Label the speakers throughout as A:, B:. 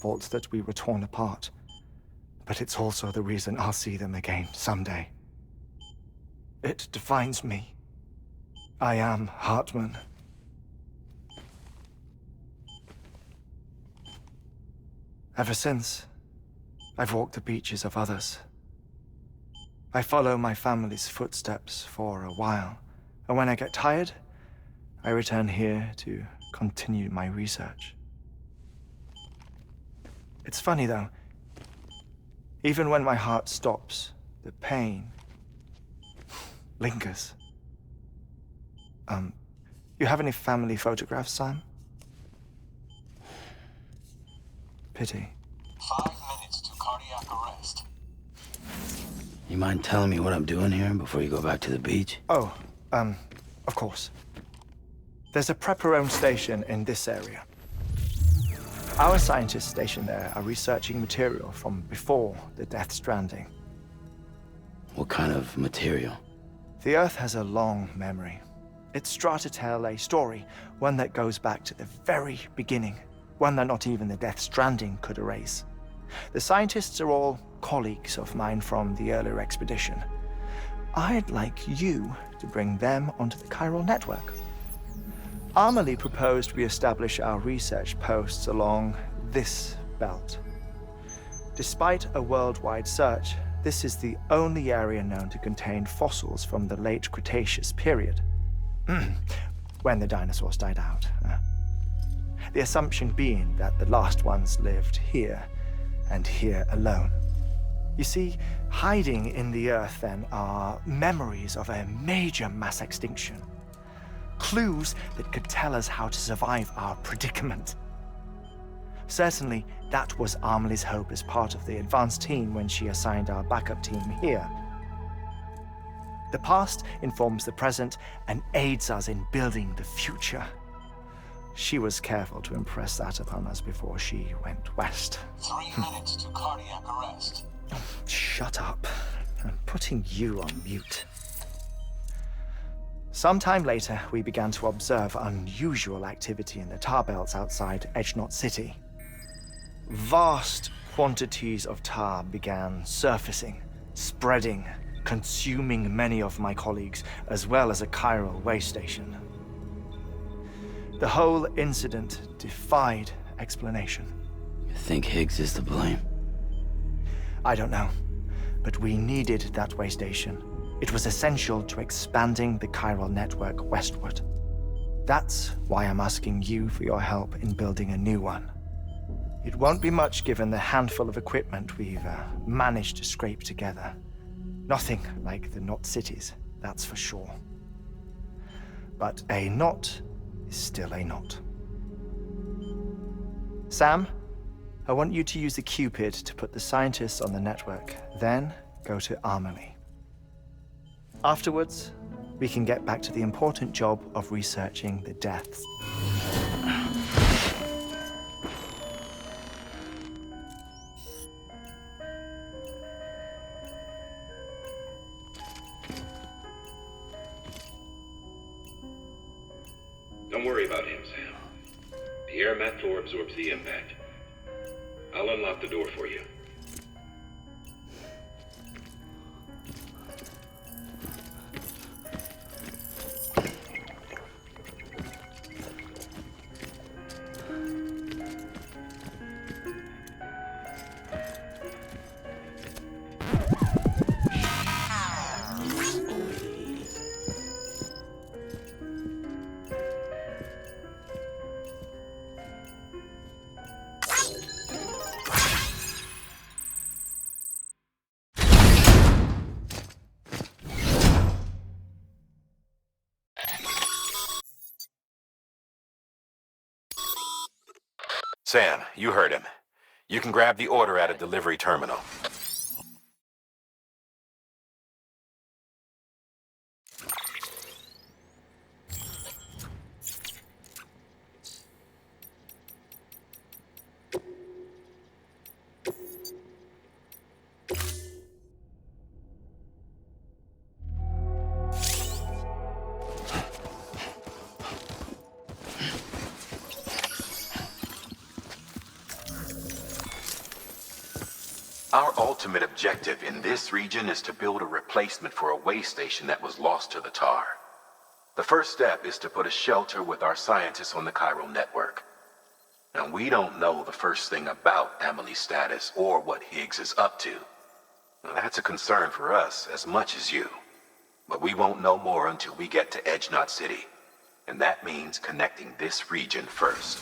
A: fault that we were torn apart. But it's also the reason I'll see them again someday. It defines me. I am Hartman. Ever since, I've walked the beaches of others. I follow my family's footsteps for a while, and when I get tired, I return here to continue my research. It's funny though, even when my heart stops, the pain lingers. You have any family photographs, Sam? Pity.
B: 5 minutes to cardiac arrest.
C: You mind telling me what I'm doing here before you go back to the beach?
A: Oh, of course. There's a prep-your-own station in this area. Our scientists stationed there are researching material from before the Death Stranding.
C: What kind of material?
A: The Earth has a long memory. It's trying to tell a story, one that goes back to the very beginning, one that not even the Death Stranding could erase. The scientists are all colleagues of mine from the earlier expedition. I'd like you to bring them onto the chiral network. Amelie proposed we establish our research posts along this belt. Despite a worldwide search, this is the only area known to contain fossils from the late Cretaceous period, when the dinosaurs died out. The assumption being that the last ones lived here, and here alone. You see, hiding in the Earth then are memories of a major mass extinction. Clues that could tell us how to survive our predicament. Certainly, that was Amelie's hope as part of the advanced team when she assigned our backup team here. The past informs the present and aids us in building the future. She was careful to impress that upon us before she went west.
B: 3 minutes to cardiac arrest.
A: Shut up. I'm putting you on mute. Sometime later, we began to observe unusual activity in the tar belts outside Edgenot City. Vast quantities of tar began surfacing, spreading, consuming many of my colleagues, as well as a chiral way station. The whole incident defied explanation.
C: You think Higgs is to blame?
A: I don't know, but we needed that way station. It was essential to expanding the chiral network westward. That's why I'm asking you for your help in building a new one. It won't be much given the handful of equipment we've managed to scrape together. Nothing like the knot cities, that's for sure. But a knot is still a knot. Sam, I want you to use the Cupid to put the scientists on the network, then go to Amelie. Afterwards, we can get back to the important job of researching the deaths.
D: Don't worry about him, Sam. The air mat floor absorbs the impact. I'll unlock the door for you.
E: Sam, you heard him. You can grab the order at a delivery terminal. Our ultimate objective in this region is to build a replacement for a way station that was lost to the tar. The first step is to put a shelter with our scientists on the Chiral network. Now, we don't know the first thing about Amelie's status or what Higgs is up to. Now, that's a concern for us as much as you. But we won't know more until we get to Edge Knot City. And that means connecting this region first.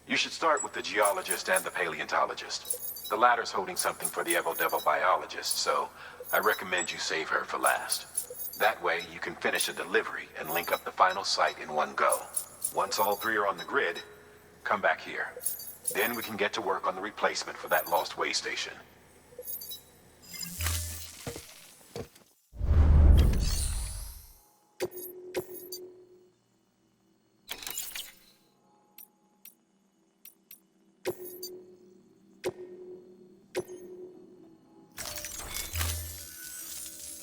E: You should start with the geologist and the paleontologist. The latter's holding something for the Evo-Devo biologist, so I recommend you save her for last. That way, you can finish a delivery and link up the final site in one go. Once all three are on the grid, come back here. Then we can get to work on the replacement for that lost way station.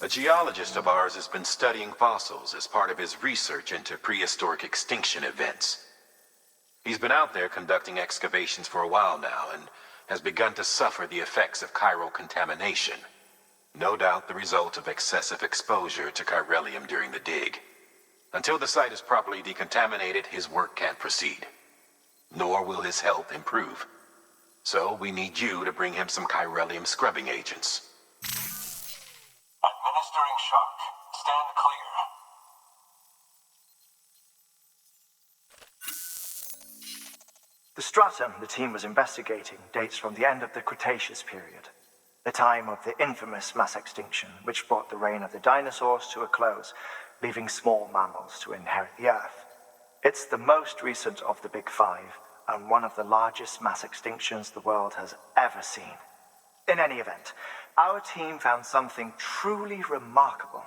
E: A geologist of ours has been studying fossils as part of his research into prehistoric extinction events. He's been out there conducting excavations for a while now and has begun to suffer the effects of chiral contamination. No doubt the result of excessive exposure to chiralium during the dig. Until the site is properly decontaminated, his work can't proceed. Nor will his health improve. So we need you to bring him some chiralium scrubbing agents.
B: Administering shock. Stand clear.
A: The stratum the team was investigating dates from the end of the Cretaceous period, the time of the infamous mass extinction which brought the reign of the dinosaurs to a close, leaving small mammals to inherit the Earth. It's the most recent of the Big Five, and one of the largest mass extinctions the world has ever seen. In any event, our team found something truly remarkable.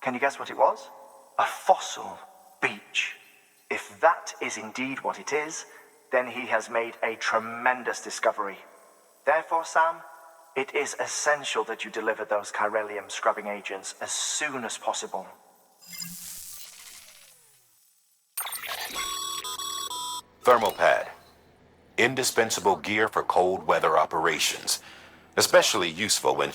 A: Can you guess what it was? A fossil beach. If that is indeed what it is, then he has made a tremendous discovery. Therefore, Sam, it is essential that you deliver those chiralium scrubbing agents as soon as possible.
E: Thermal pad. Indispensable gear for cold weather operations. Especially useful when...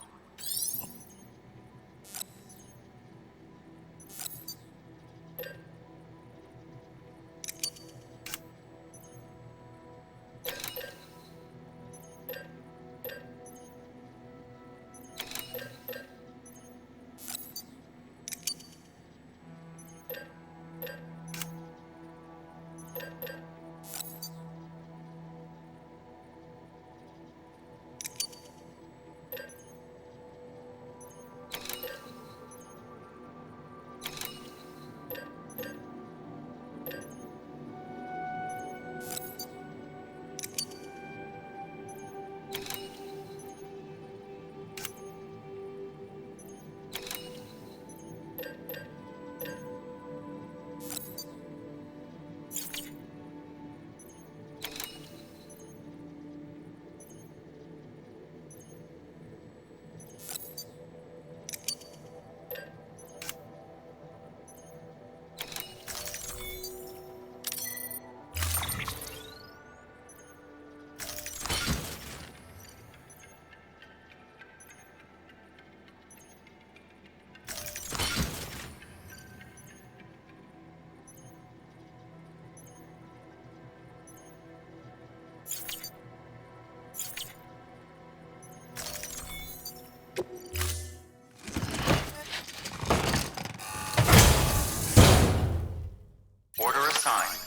F: Order assigned.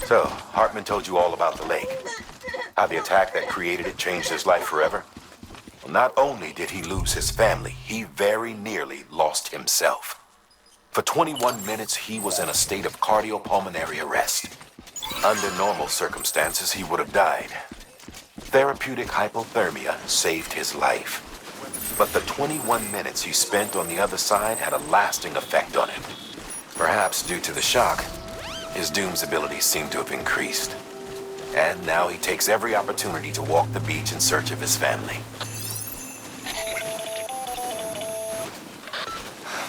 E: So, Hartman told you all about the lake. How the attack that created it changed his life forever? Well, not only did he lose his family, he very nearly lost himself. For 21 minutes, he was in a state of cardiopulmonary arrest. Under normal circumstances, he would have died. Therapeutic hypothermia saved his life. But the 21 minutes he spent on the other side had a lasting effect on him. Perhaps due to the shock, his Doom's abilities seem to have increased. And now he takes every opportunity to walk the beach in search of his family.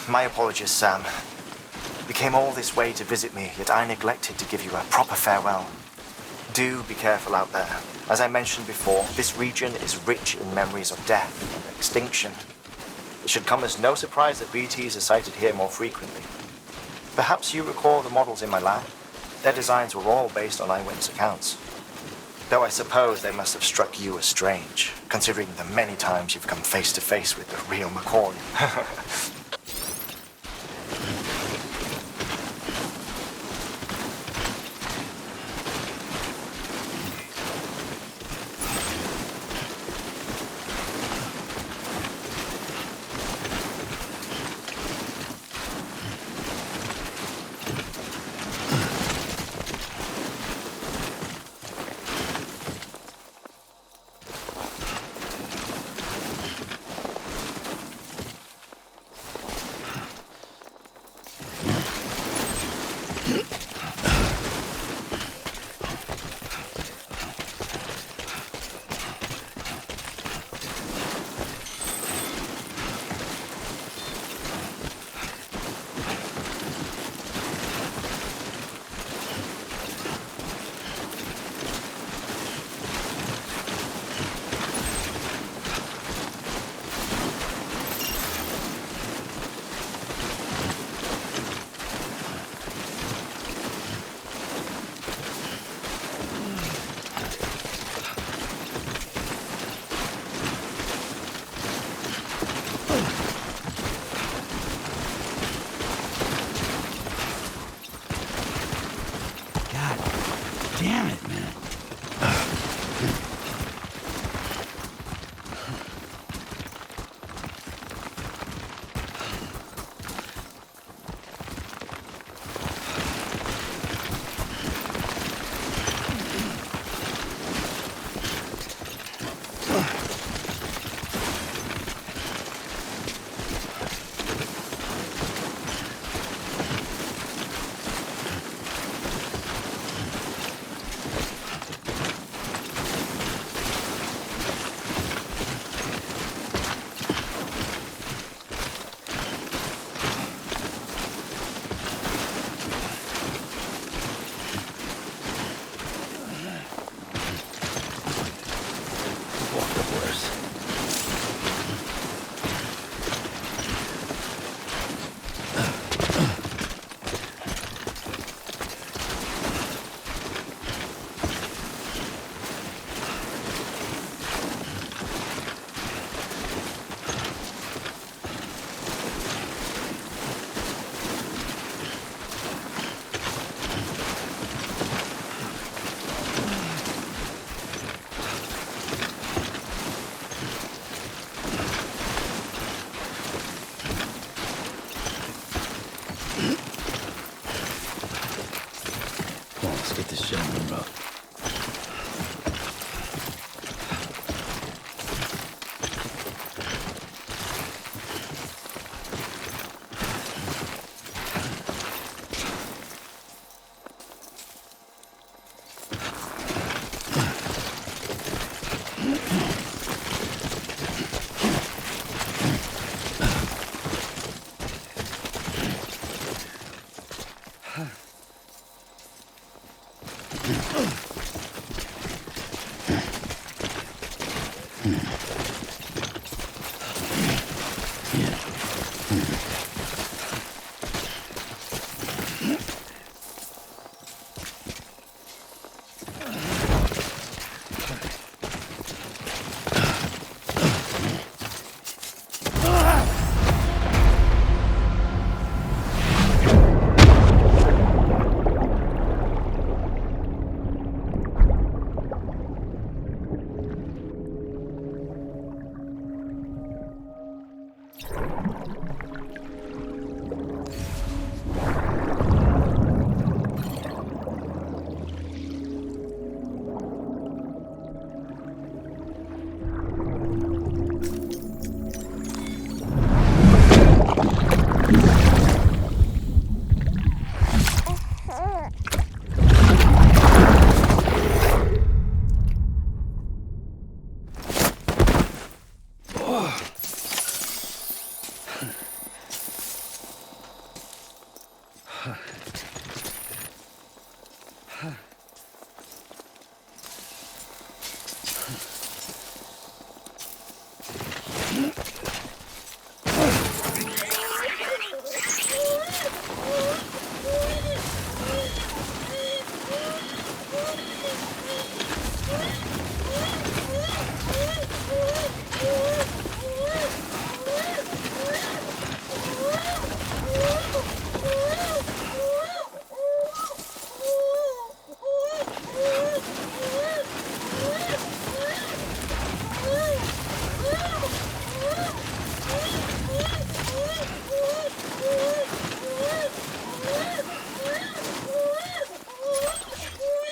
A: My apologies, Sam. You came all this way to visit me, yet I neglected to give you a proper farewell. Do be careful out there. As I mentioned before, this region is rich in memories of death and extinction. It should come as no surprise that BTs are sighted here more frequently. Perhaps you recall the models in my lab? Their designs were all based on eyewitness accounts. Though I suppose they must have struck you as strange, considering the many times you've come face to face with the real McCoy.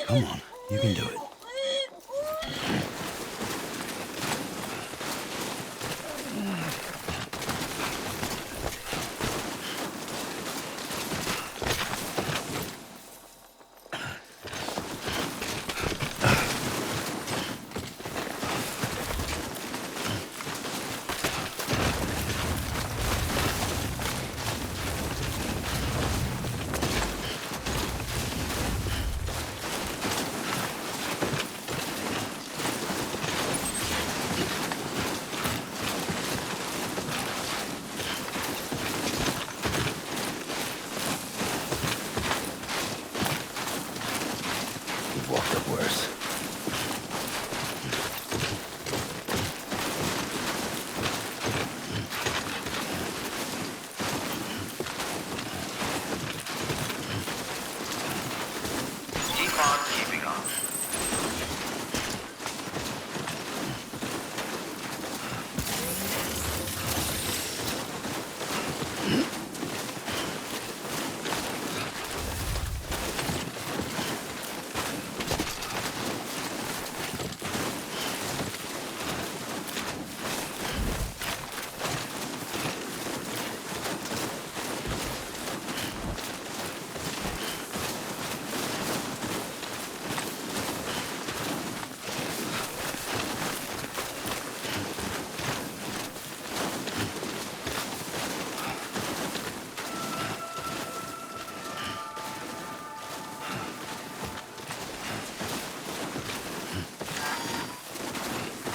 C: Come on, you can do it. You've walked up worse.
B: Keep on keeping on.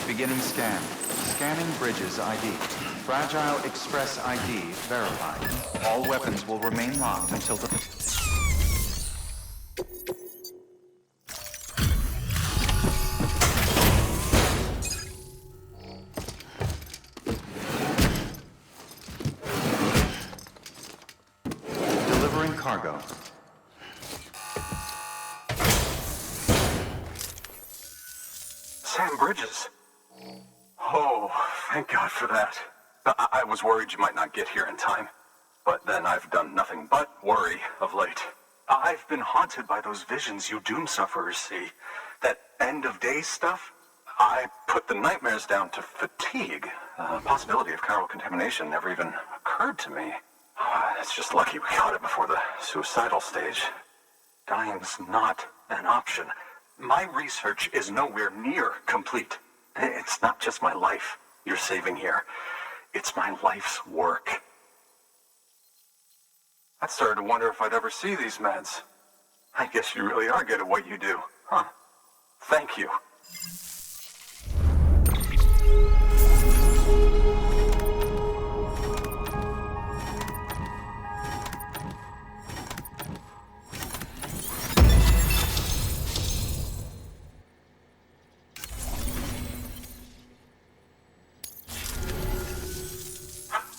F: Beginning scan. Scanning bridges ID. Fragile Express ID verified. All weapons will remain locked until the... Delivering cargo.
G: Sam Bridges. Oh, thank God for that. I was worried you might not get here in time. But then I've done nothing but worry of late. I've been haunted by those visions you doom sufferers see. That end of days stuff. I put the nightmares down to fatigue. The possibility of chiral contamination never even occurred to me. It's just lucky we caught it before the suicidal stage. Dying's not an option. My research is nowhere near complete. It's not just my life you're saving here. It's my life's work. I started to wonder if I'd ever see these meds. I guess you really are good at what you do, huh? Thank you.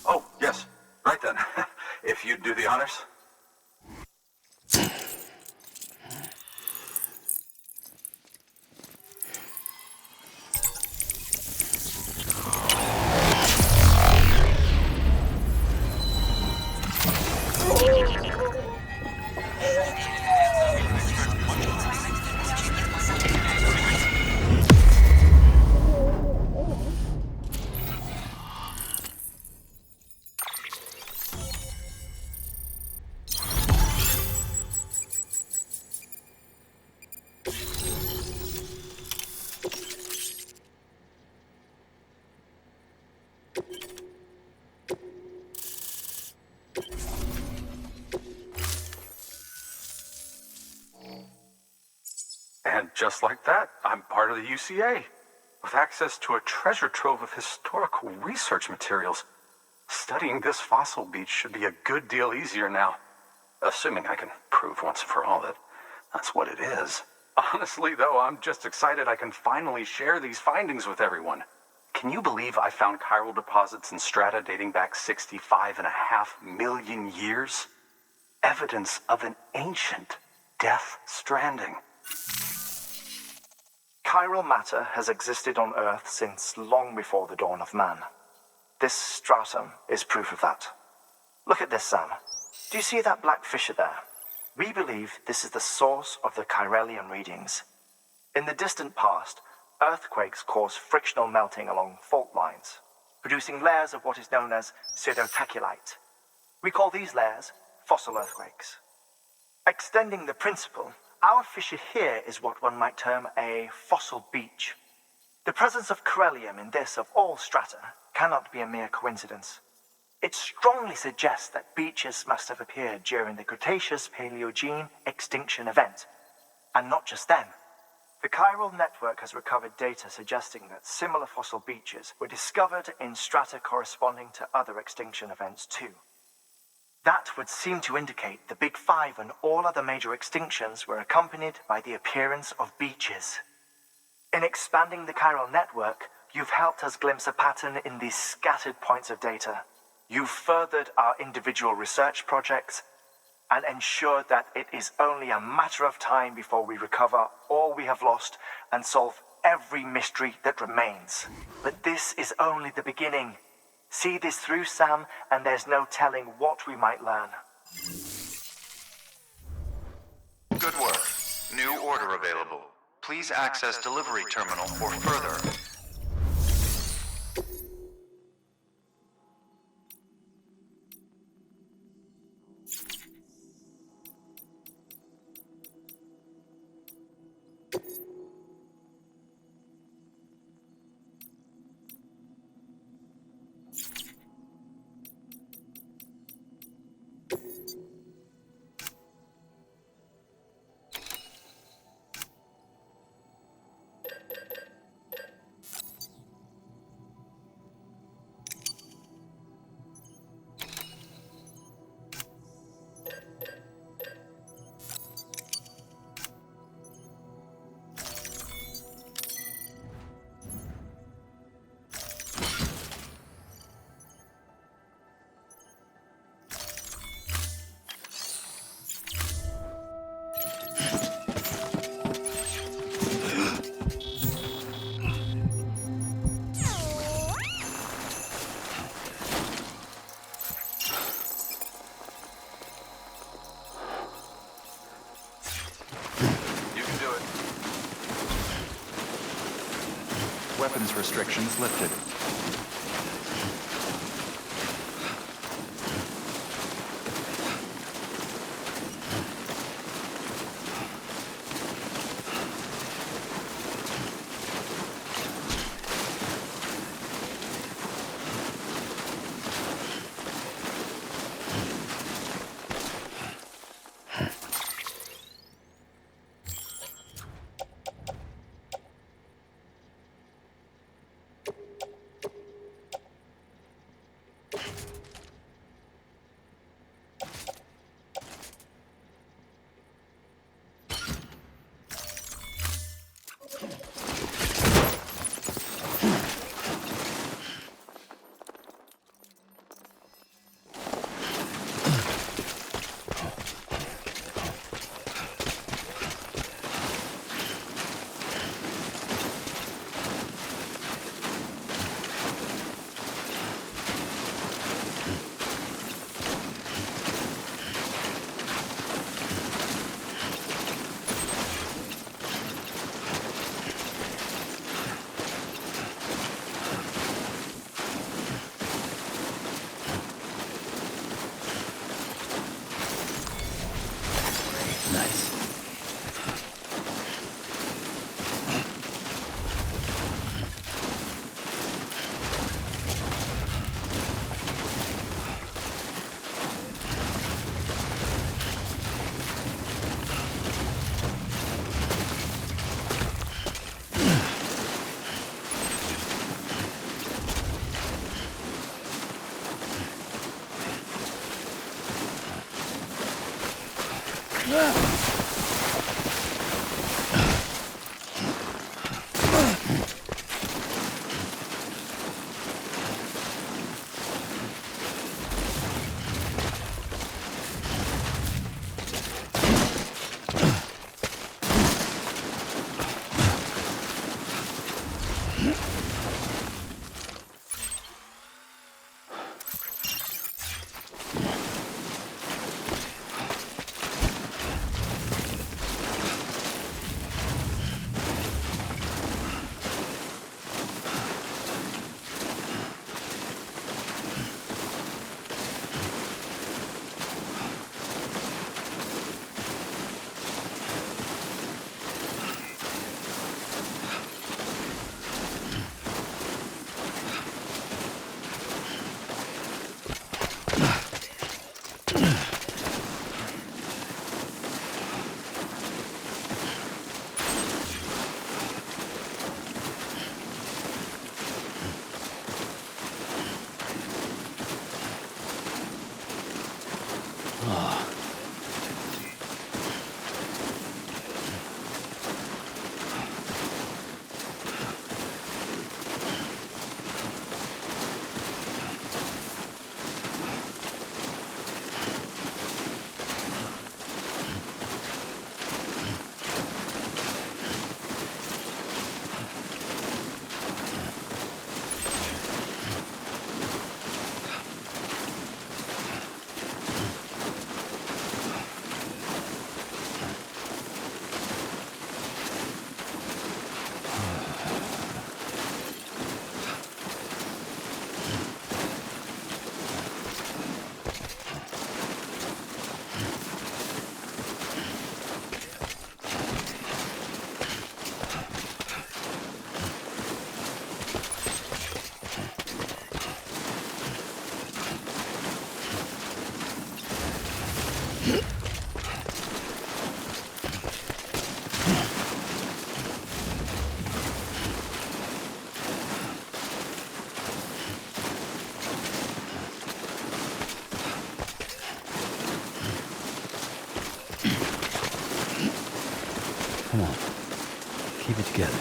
G: Oh, yes. Right then. If you'd do the honors. just like that, I'm part of the UCA, with access to a treasure trove of historical research materials. Studying this fossil beach should be a good deal easier now, assuming I can prove once and for all that that's what it is. Honestly, though, I'm just excited I can finally share these findings with everyone. Can you believe I found chiral deposits in strata dating back 65.5 million years? Evidence of an ancient death stranding.
A: Chiral matter has existed on Earth since long before the dawn of man. This stratum is proof of that. Look at this, Sam. Do you see that black fissure there? We believe this is the source of the chiralium readings. In the distant past, earthquakes cause frictional melting along fault lines, producing layers of what is known as pseudotaculite. We call these layers fossil earthquakes. Extending the principle, our fissure here is what one might term a fossil beach. The presence of chiralium in this of all strata cannot be a mere coincidence. It strongly suggests that beaches must have appeared during the Cretaceous-Paleogene extinction event. And not just then. The chiral network has recovered data suggesting that similar fossil beaches were discovered in strata corresponding to other extinction events too. That would seem to indicate the Big Five and all other major extinctions were accompanied by the appearance of beaches. In expanding the chiral network, you've helped us glimpse a pattern in these scattered points of data. You've furthered our individual research projects and ensured that it is only a matter of time before we recover all we have lost and solve every mystery that remains. But this is only the beginning. See this through, Sam, and there's no telling what we might learn.
F: Good work. New order available. Please access delivery terminal for further. Weapons restrictions lifted.
C: Come on. Keep it together.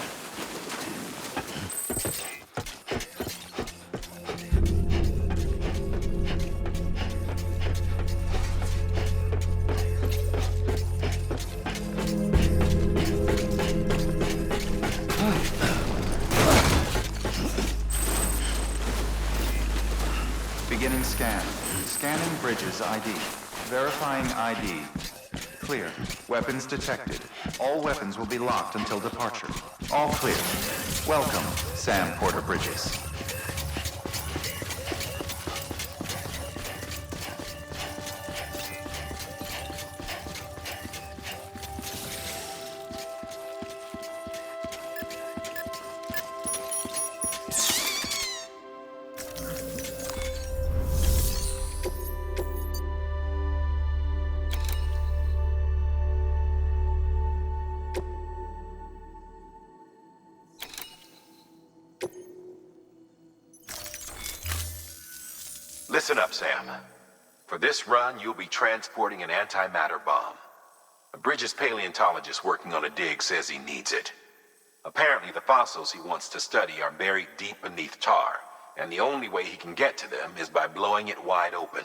F: Beginning scan. Scanning bridges ID. Verifying ID. Clear. Weapons detected. All weapons will be locked until departure. All clear. Welcome, Sam Porter Bridges.
E: Listen up, Sam. For this run, you'll be transporting an antimatter bomb. A Bridges paleontologist working on a dig says he needs it. Apparently, the fossils he wants to study are buried deep beneath tar, and the only way he can get to them is by blowing it wide open.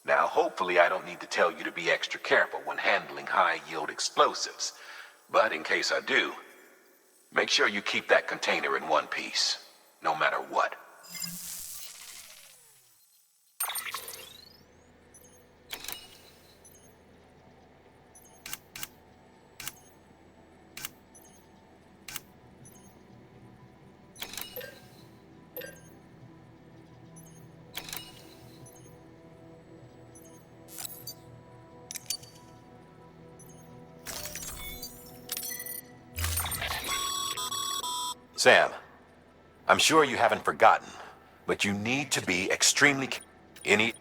E: Now, hopefully I don't need to tell you to be extra careful when handling high-yield explosives, but in case I do, make sure you keep that container in one piece, no matter what. Sam, I'm sure you haven't forgotten, but you need to be extremely any.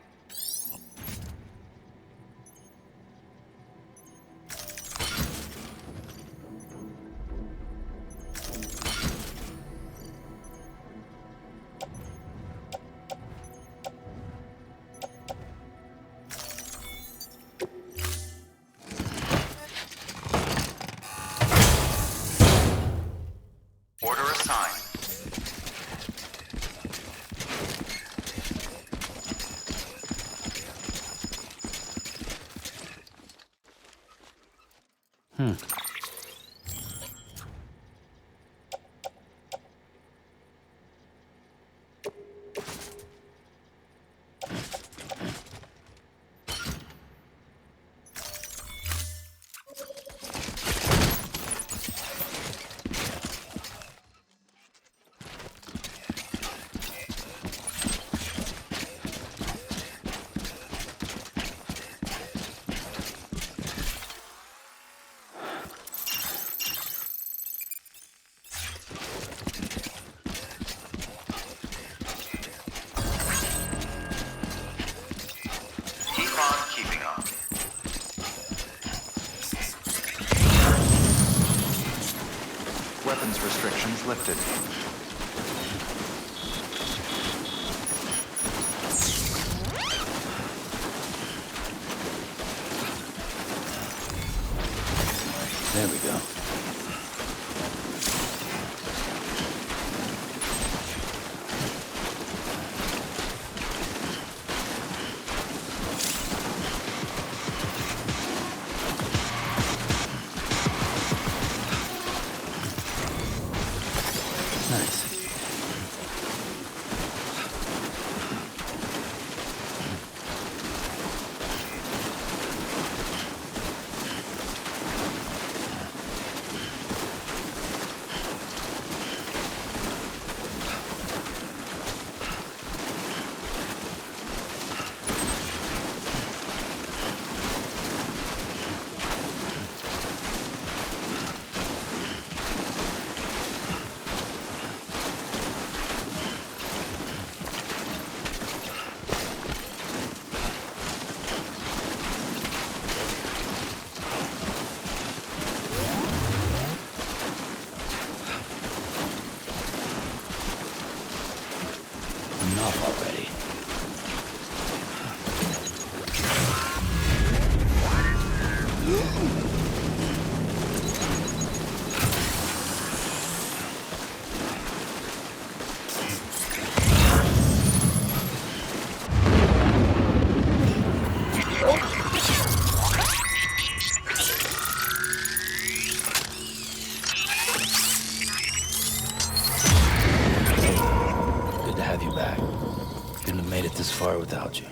B: Keep on keeping on.
F: Weapons restrictions lifted.
C: There we go. Nice. Enough already. Good to have you back. Couldn't have made it this far without you.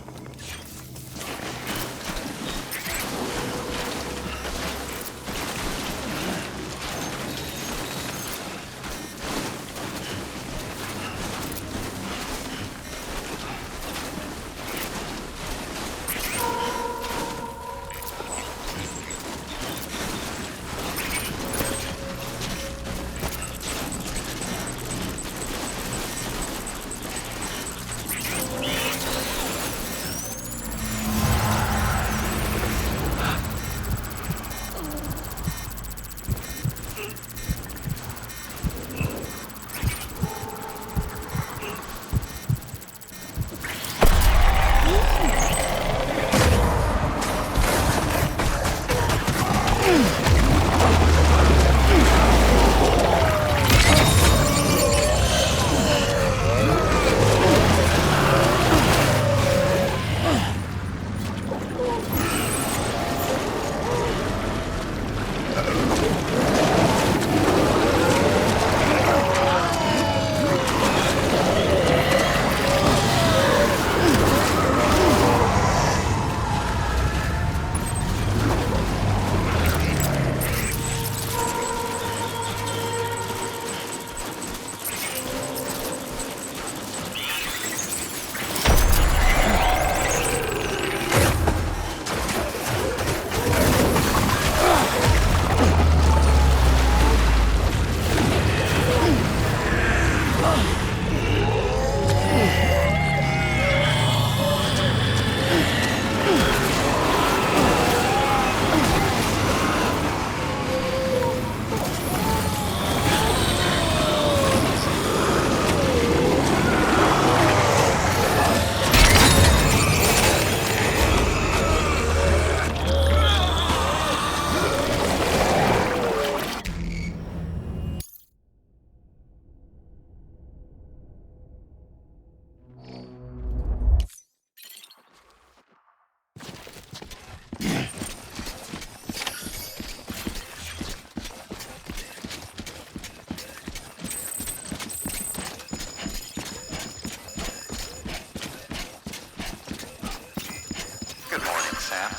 F: Sam.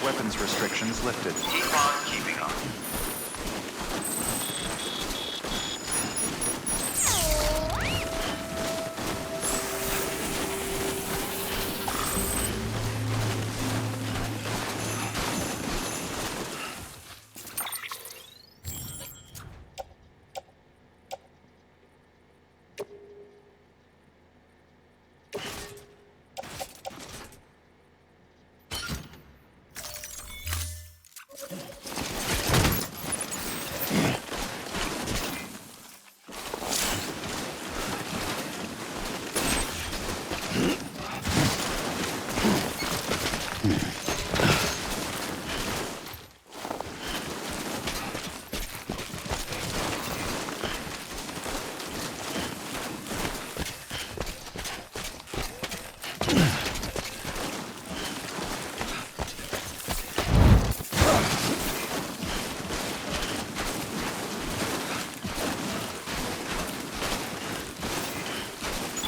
F: Weapons restrictions lifted.
B: Keep on keeping up.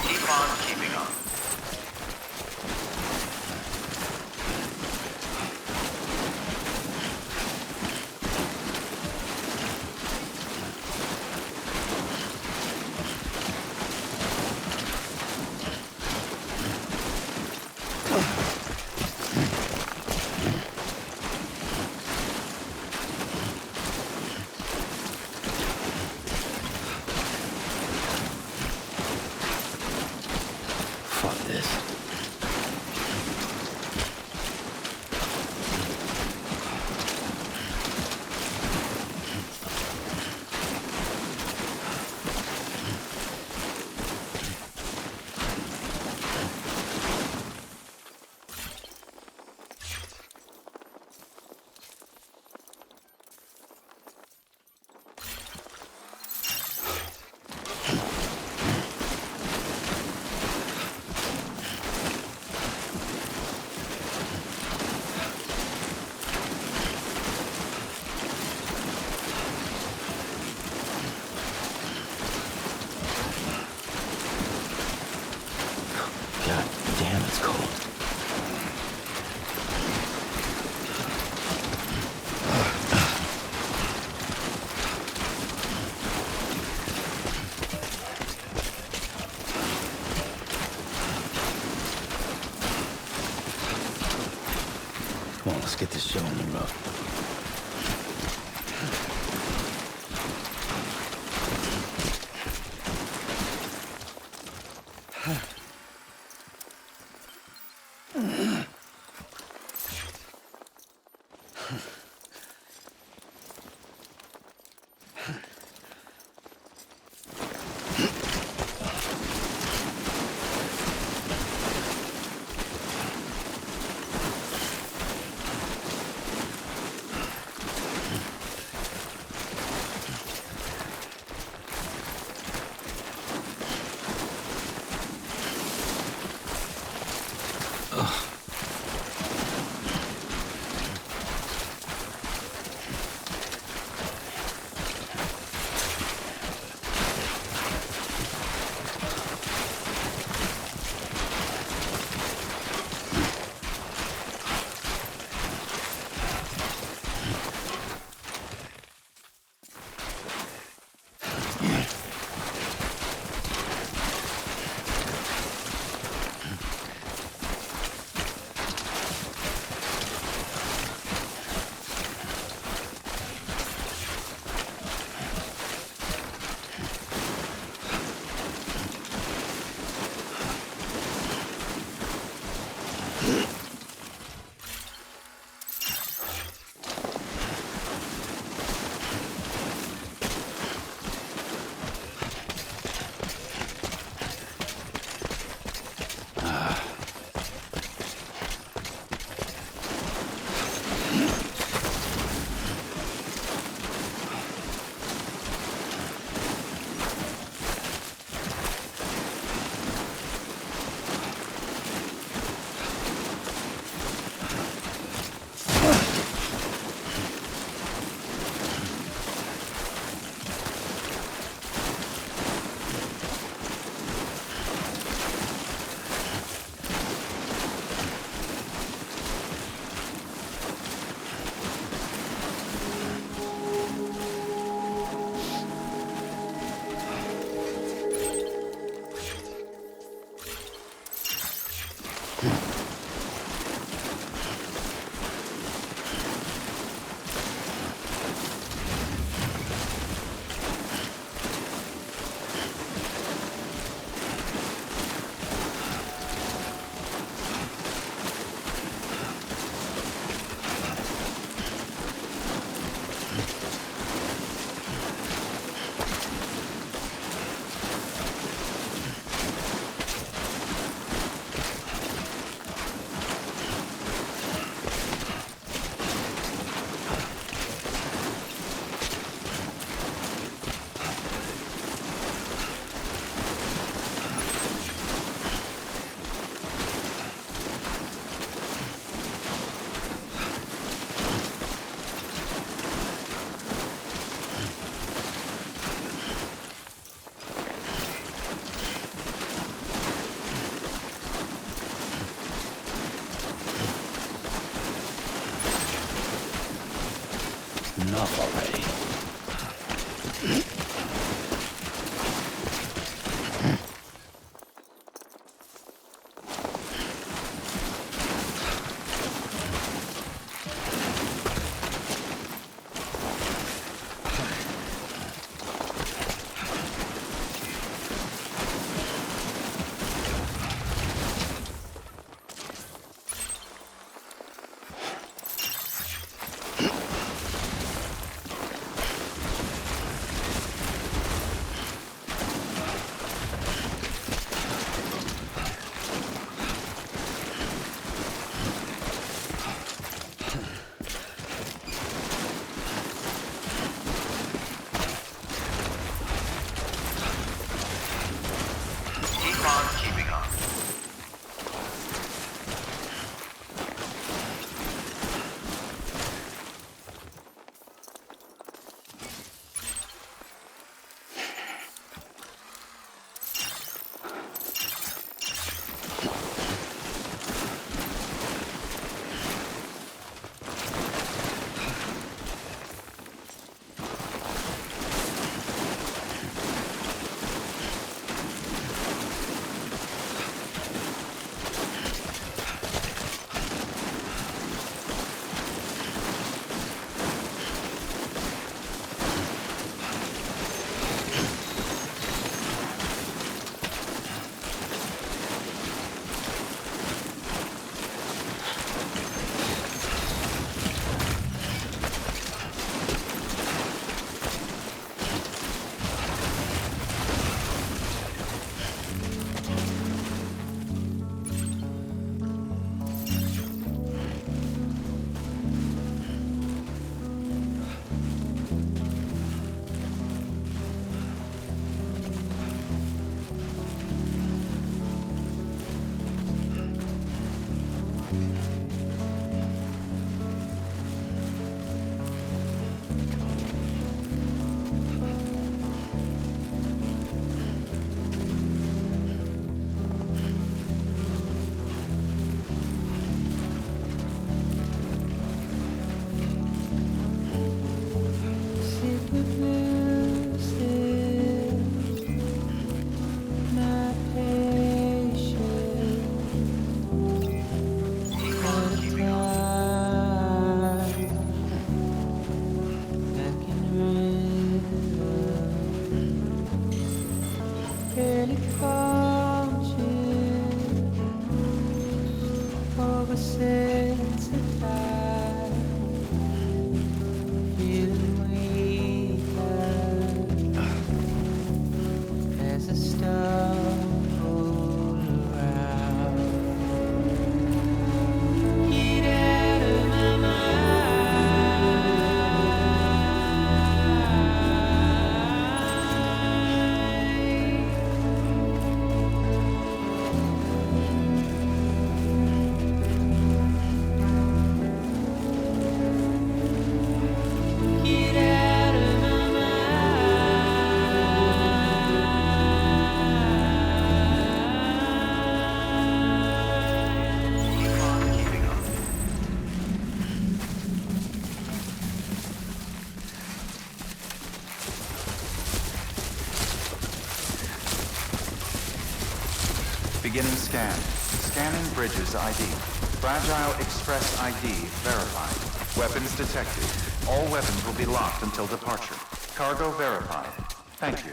B: Keep on keeping up.
C: Fuck this. God damn, it's cold. Come on, let's get this show on the road. enough already.
B: Keep on keeping on. Keep on keeping on. Keep on keeping on.
F: Beginning scan. Scanning bridges ID. Fragile Express ID verified. Weapons detected. All weapons will be locked until departure. Cargo verified. Thank you.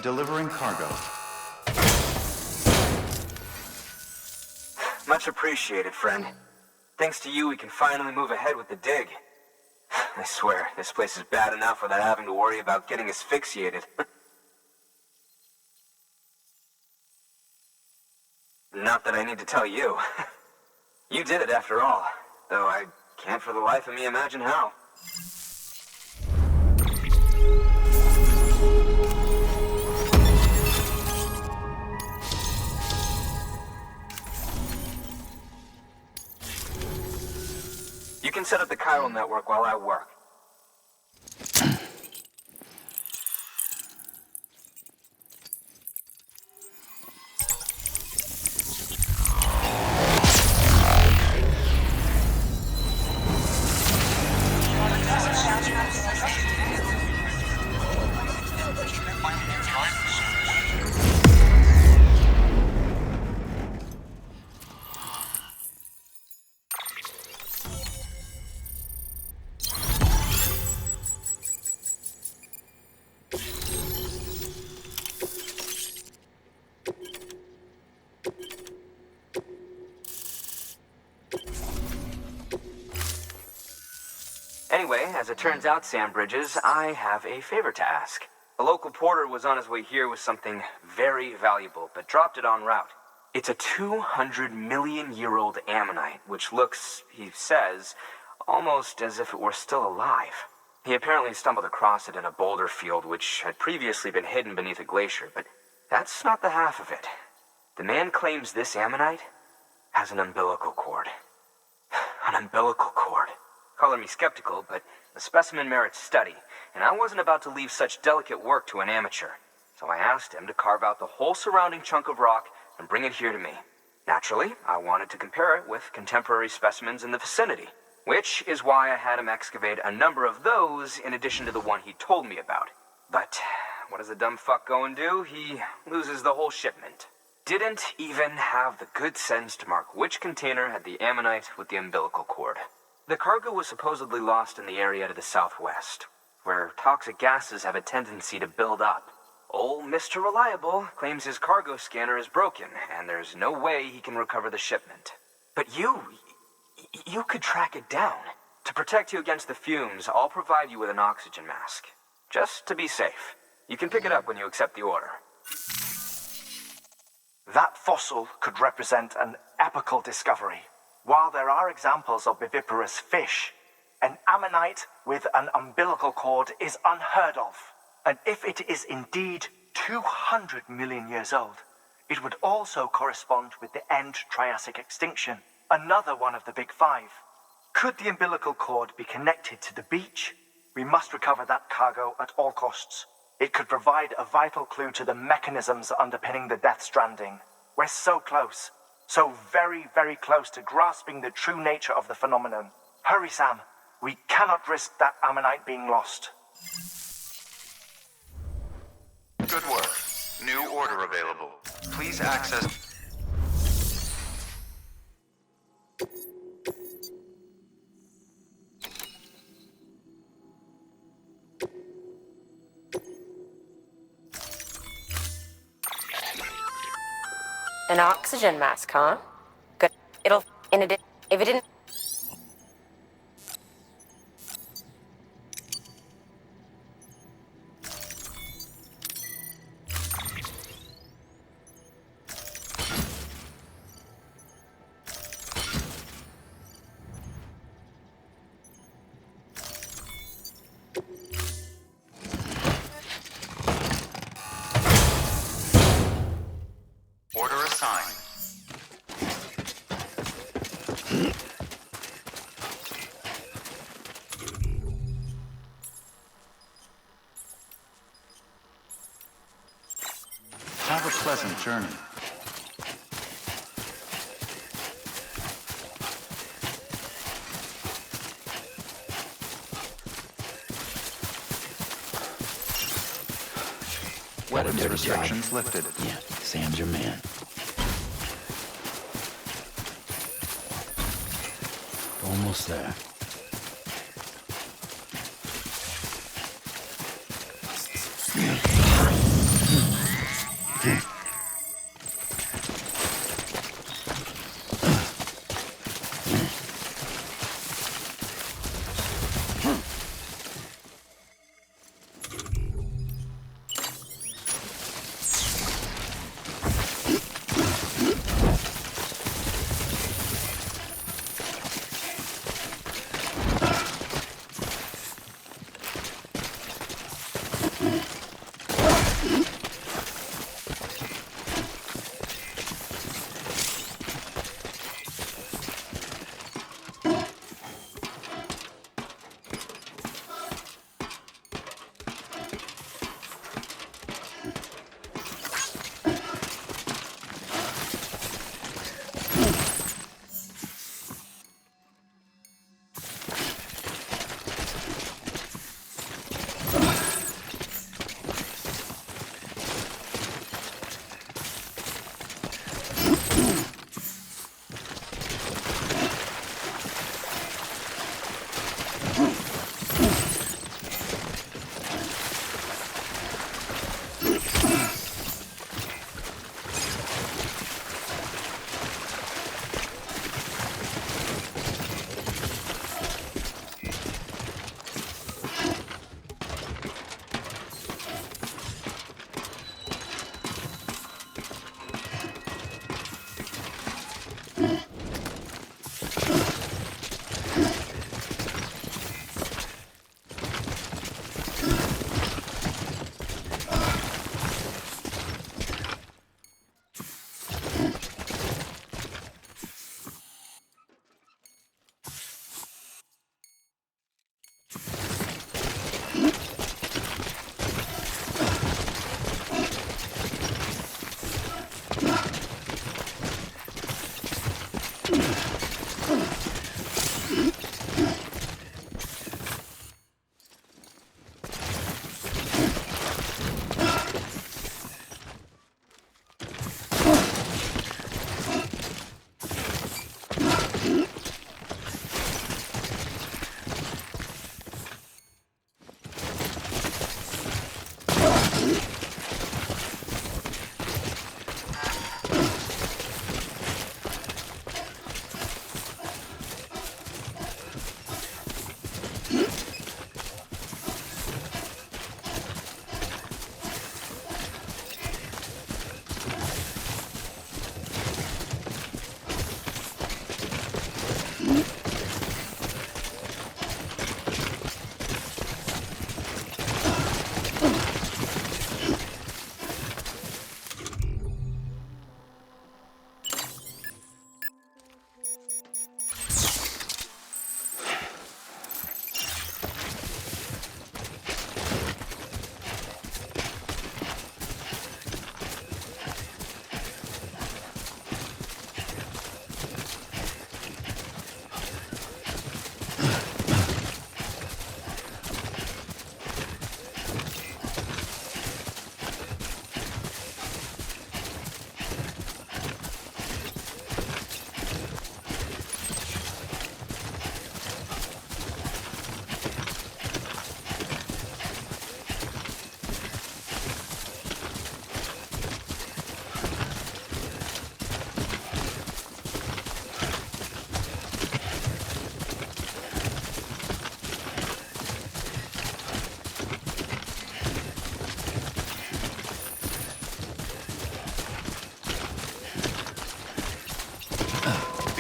F: Delivering cargo.
H: Much appreciated, friend. Thanks to you, we can finally move ahead with the dig. I swear, this place is bad enough without having to worry about getting asphyxiated. Not that I need to tell you. You did it after all, though I can't for the life of me imagine how. You can set up the chiral network while I work. Anyway, as it turns out, Sam Bridges, I have a favor to ask. A local porter was on his way here with something very valuable, but dropped it en route. It's a 200-million-year-old ammonite, which looks, he says, almost as if it were still alive. He apparently stumbled across it in a boulder field which had previously been hidden beneath a glacier, but that's not the half of it. The man claims this ammonite has an umbilical cord. An umbilical cord. Color me skeptical, but the specimen merits study, and I wasn't about to leave such delicate work to an amateur. So I asked him to carve out the whole surrounding chunk of rock and bring it here to me. Naturally, I wanted to compare it with contemporary specimens in the vicinity, which is why I had him excavate a number of those in addition to the one he told me about. But what does the dumb fuck go and do? He loses the whole shipment. Didn't even have the good sense to mark which container had the ammonite with the umbilical cord. The cargo was supposedly lost in the area to the southwest, where toxic gases have a tendency to build up. Old Mr. Reliable claims his cargo scanner is broken, and there's no way he can recover the shipment. But you could track it down. To protect you against the fumes, I'll provide you with an oxygen mask. Just to be safe. You can pick it up when you accept the order.
A: That fossil could represent an epochal discovery. While there are examples of viviparous fish, an ammonite with an umbilical cord is unheard of. And if it is indeed 200 million years old, it would also correspond with the end Triassic extinction, another one of the big five. Could the umbilical cord be connected to the beach? We must recover that cargo at all costs. It could provide a vital clue to the mechanisms underpinning the Death Stranding. We're so close. So very, very close to grasping the true nature of the phenomenon. Hurry, Sam. We cannot risk that ammonite being lost.
F: Good work. New order available. Please access...
I: An oxygen mask, huh? Good. It'll... if it didn't...
F: Order assigned. Have a pleasant journey. Weapons
C: dirty
F: restrictions
C: job.
F: lifted.
C: Yeah, Sam's your man. Almost there.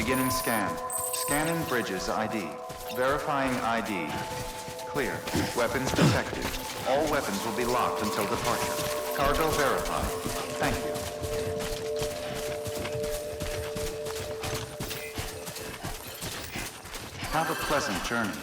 F: Beginning scan. Scanning bridges ID. Verifying ID. Clear. Weapons detected. All weapons will be locked until departure. Cargo verified. Thank you. Have a pleasant journey.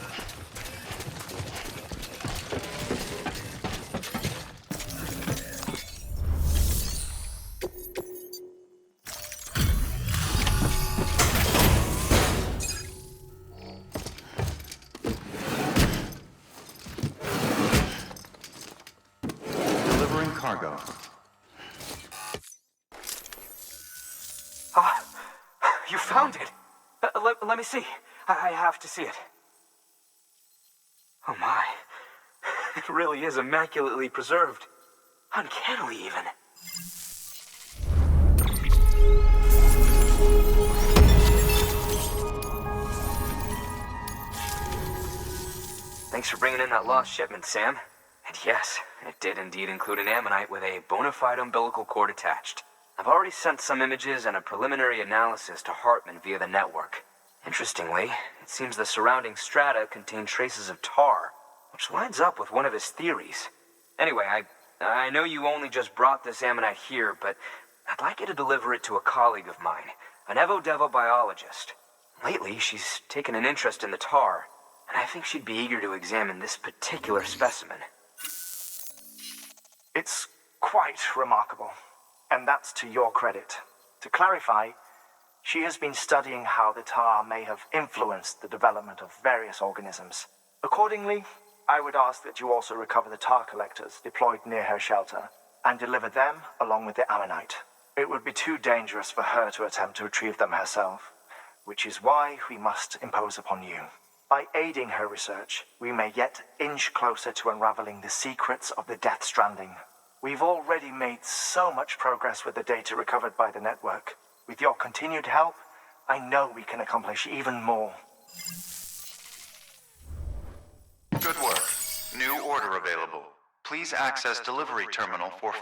F: Delivering cargo.
H: Ah, you found it. Let me see. I have to see it. Oh my. It really is immaculately preserved. Uncannily even. Thanks for bringing in that lost shipment, Sam. And yes, it did indeed include an ammonite with a bona fide umbilical cord attached. I've already sent some images and a preliminary analysis to Hartman via the network. Interestingly, it seems the surrounding strata contain traces of tar, which lines up with one of his theories. Anyway, I know you only just brought this ammonite here, but I'd like you to deliver it to a colleague of mine, an Evo-Devo biologist. Lately, she's taken an interest in the tar, and I think she'd be eager to examine this particular specimen.
A: It's quite remarkable, and that's to your credit. To clarify, she has been studying how the tar may have influenced the development of various organisms. Accordingly, I would ask that you also recover the tar collectors deployed near her shelter and deliver them along with the ammonite. It would be too dangerous for her to attempt to retrieve them herself, which is why we must impose upon you. By aiding her research, we may yet inch closer to unraveling the secrets of the Death Stranding. We've already made so much progress with the data recovered by the network. With your continued help, I know we can accomplish even more.
F: Good work. New order available. Please access delivery terminal for